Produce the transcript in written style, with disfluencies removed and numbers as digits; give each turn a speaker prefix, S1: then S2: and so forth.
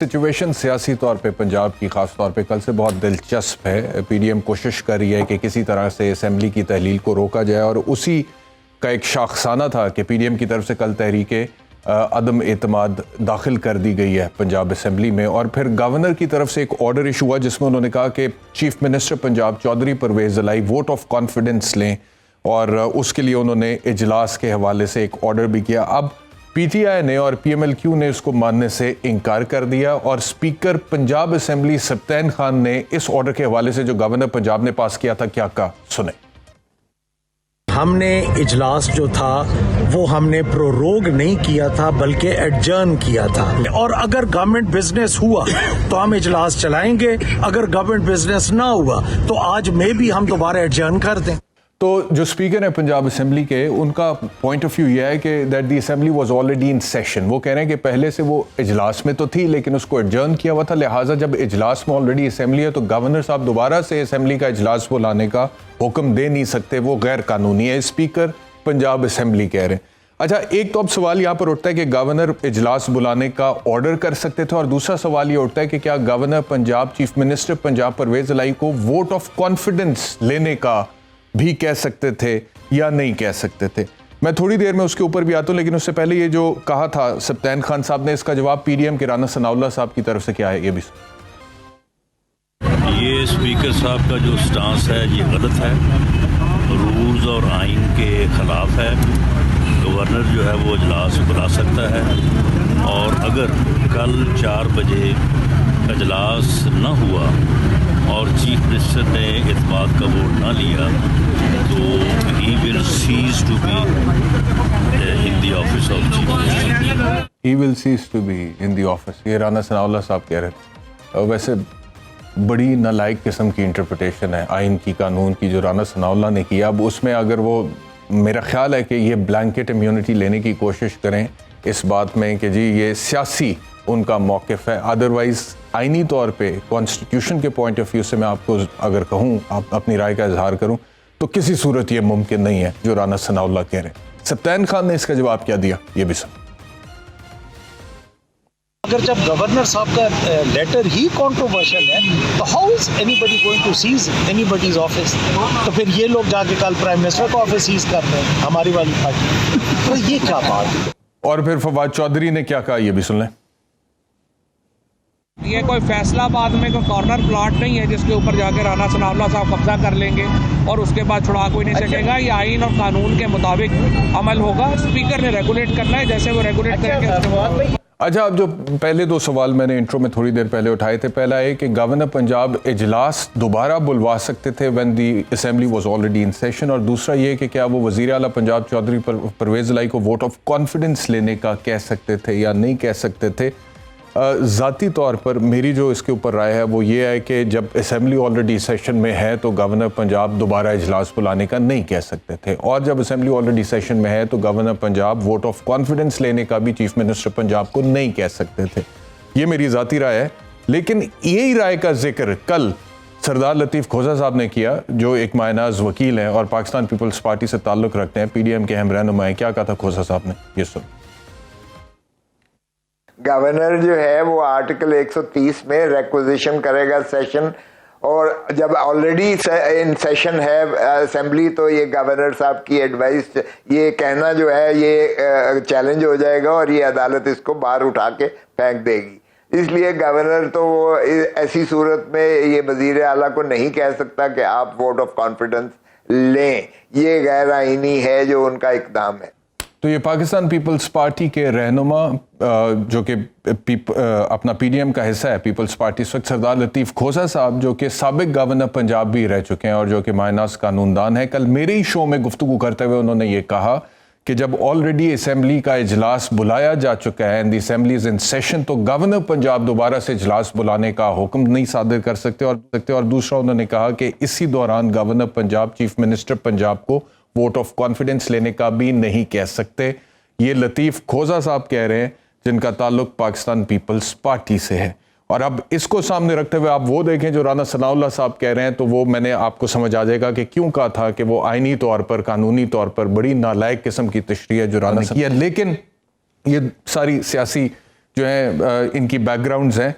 S1: Situation सियासी तौर पे पंजाब की ख़ास तौर पे कल से बहुत दिलचस्प है। पीडीएम कोशिश कर रही है कि किसी तरह से असम्बली की तहलील को रोका जाए और उसी का एक शाखसाना था कि पीडीएम की तरफ से कल तहरीके अदम एतमाद दाखिल कर दी गई है पंजाब असम्बली में। और फिर गवर्नर की तरफ से एक ऑर्डर इशू हुआ जिसमें उन्होंने कहा कि chief minister Punjab Chaudhry Parvez Elahi vote of confidence लें और उसके लिए उन्होंने इजलास के हवाले से एक ऑर्डर भी किया। अब पीटीआई ने और पीएमएलक्यू ने इसको मानने से इनकार कर दिया और स्पीकर पंजाब असेंबली सप्तान खान ने इस ऑर्डर के हवाले से जो गवर्नर पंजाब ने पास किया था क्या कहा, सुने।
S2: हमने इजलास जो था वो हमने प्रोरोग नहीं किया था बल्कि एडजर्न किया था और अगर गवर्नमेंट बिजनेस हुआ तो हम इजलास चलाएंगे, अगर गवर्नमेंट बिजनेस ना हुआ तो आज में भी हम दोबारा एडजर्न कर दें।
S1: तो जो स्पीकर है पंजाब असेंबली के, उनका पॉइंट ऑफ व्यू यह है कि that the assembly was already in session. वो कह रहे हैं कि पहले से वो इजलास में तो थी लेकिन उसको एडजर्न किया हुआ था, लिहाजा जब इजलास में ऑलरेडी असेंबली है तो गवर्नर साहब दोबारा से असेंबली का इजलास बुलाने का हुक्म दे नहीं सकते, वो गैर कानूनी है, स्पीकर पंजाब असेंबली कह रहे हैं। अच्छा, एक तो अब सवाल यहाँ पर उठता है कि गवर्नर इजलास बुलाने का ऑर्डर कर सकते थे और दूसरा सवाल ये उठता है कि क्या governor Punjab chief minister Punjab Pervaiz Elahi को वोट ऑफ कॉन्फिडेंस लेने का भी कह सकते थे या नहीं कह सकते थे। मैं थोड़ी देर में उसके ऊपर भी आता हूं, लेकिन उससे पहले ये जो कहा था सप्तान खान साहब ने, इसका जवाब पीडीएम के राना सनाउल्लाह साहब की तरफ से क्या है, ये भी
S3: ये स्पीकर साहब का जो स्टांस है ये गलत है, रूल्स और आइन के खिलाफ है। गवर्नर जो है वो इजलास बुला सकता है और अगर कल 4 बजे इजलास न हुआ और चीफ मिनिस्टर ने इत्मीनान का वोट ना लिया तो he will cease to be in the office of chief minister.
S1: He will cease to be in the office, ये राना सनाउल्लाह साहब कह रहे थे। वैसे बड़ी नालायक किस्म की इंटरप्रिटेशन है आइन की, कानून की, जो राना सनाउल्लाह ने किया। अब उसमें अगर वो, मेरा ख्याल है कि ये ब्लैंकेट इम्यूनिटी लेने की कोशिश करें इस बात में कि जी ये सियासी उनका मौक़िफ़ है, अदरवाइज़ आइनी तौर पे कॉन्स्टिट्यूशन के पॉइंट ऑफ व्यू से मैं आपको अगर कहूँ, आप अपनी राय का इजहार करूँ, तो किसी सूरत ये मुमकिन नहीं है जो राना सनाउल्लाह कह रहे हैं। सप्तान खान ने इसका जवाब क्या दिया, ये भी सुन।
S2: अगर जब गवर्नर साहब का लेटर ही कंट्रोवर्शियल है तो how is anybody going to seize anybody's office? तो फिर ये लोग जाके कल प्राइम मिनिस्टर का ऑफिस सीज कर रहे हैं, हमारी वाली पार्टी, तो ये क्या बात है?
S1: और फिर फवाद चौधरी ने क्या कहा, ये भी सुन लें।
S4: ये कोई फैसलाबाद में कोई कॉर्नर प्लॉट नहीं है जिसके ऊपर जाकर राना सनाउल्लाह साहब कब्जा कर लेंगे और उसके बाद छुड़ा कोई नहीं सकेगा। ये आइन और कानून के मुताबिक अमल होगा। स्पीकर ने रेगुलेट करना है, जैसे वो रेगुलेट करेंगे।
S1: अच्छा, अब जो पहले 2 सवाल मैंने इंट्रो में थोड़ी देर पहले उठाए थे, पहला है कि गवर्नर पंजाब इजलास दोबारा बुलवा सकते थे when the assembly was already in session, और दूसरा ये कि क्या वो वज़ीर आला पंजाब चौधरी परवेज़ इलाही को वोट ऑफ कॉन्फिडेंस लेने का कह सकते थे या नहीं कह सकते थे। ज़ाती तौर पर मेरी जो इसके ऊपर राय है वो ये है कि जब असेंबली ऑलरेडी सेशन में है तो गवर्नर पंजाब दोबारा इजलास बुलाने का नहीं कह सकते थे, और जब असेंबली ऑलरेडी सेशन में है तो governor Punjab vote of confidence लेने का भी चीफ मिनिस्टर पंजाब को नहीं कह सकते थे। ये मेरी ज़ाती राय है, लेकिन यही राय का जिक्र कल सरदार लतीफ़ खोजा साहब ने किया, जो एक मायनाज वकील हैं और पाकिस्तान पीपल्स पार्टी से ताल्लुक़ रखते हैं, पीडीएम के अहम रहनुमा हैं। क्या कहा था खोजा साहब ने, ये सुन।
S5: गवर्नर जो है वो आर्टिकल 130 में रिक्वेजिशन करेगा सेशन, और जब ऑलरेडी इन सेशन है असेंबली तो ये गवर्नर साहब की एडवाइस, ये कहना जो है ये चैलेंज हो जाएगा और ये अदालत इसको बाहर उठा के फेंक देगी। इसलिए गवर्नर तो वो ऐसी सूरत में ये वजीर आला को नहीं कह सकता कि आप वोट ऑफ कॉन्फिडेंस लें, ये गैर आईनी है जो उनका इकदाम है।
S1: तो ये पाकिस्तान पीपल्स पार्टी के रहनुमा जो कि अपना पीडीएम का हिस्सा है पीपल्स पार्टी, इस वक्त सरदार लतीफ़ खोजा साहब जो कि साबिक गवर्नर पंजाब भी रह चुके हैं और जो कि मायनाज कानूनदान है, कल मेरे ही शो में गुफ्तगू करते हुए उन्होंने ये कहा कि जब ऑलरेडी असेंबली का इजलास बुलाया जा चुका है and the assembly is in session, तो गवर्नर पंजाब दोबारा से इजलास बुलाने का हुक्म नहीं सादिर कर सकते। और दूसरा उन्होंने कहा कि इसी दौरान governor Punjab chief minister Punjab को वोट ऑफ कॉन्फिडेंस लेने का भी नहीं कह सकते। ये लतीफ़ खोजा साहब कह रहे हैं जिनका ताल्लुक पाकिस्तान पीपल्स पार्टी से है। और अब इसको सामने रखते हुए आप वो देखें जो राना सनाउल्लाह साहब कह रहे हैं, तो वो मैंने आपको समझ आ जाएगा कि क्यों कहा था कि वो आइनी तौर पर, कानूनी तौर पर बड़ी नालायक किस्म की तशरीह है जो राना किया। लेकिन ये सारी सियासी जो है इनकी बैकग्राउंड्स हैं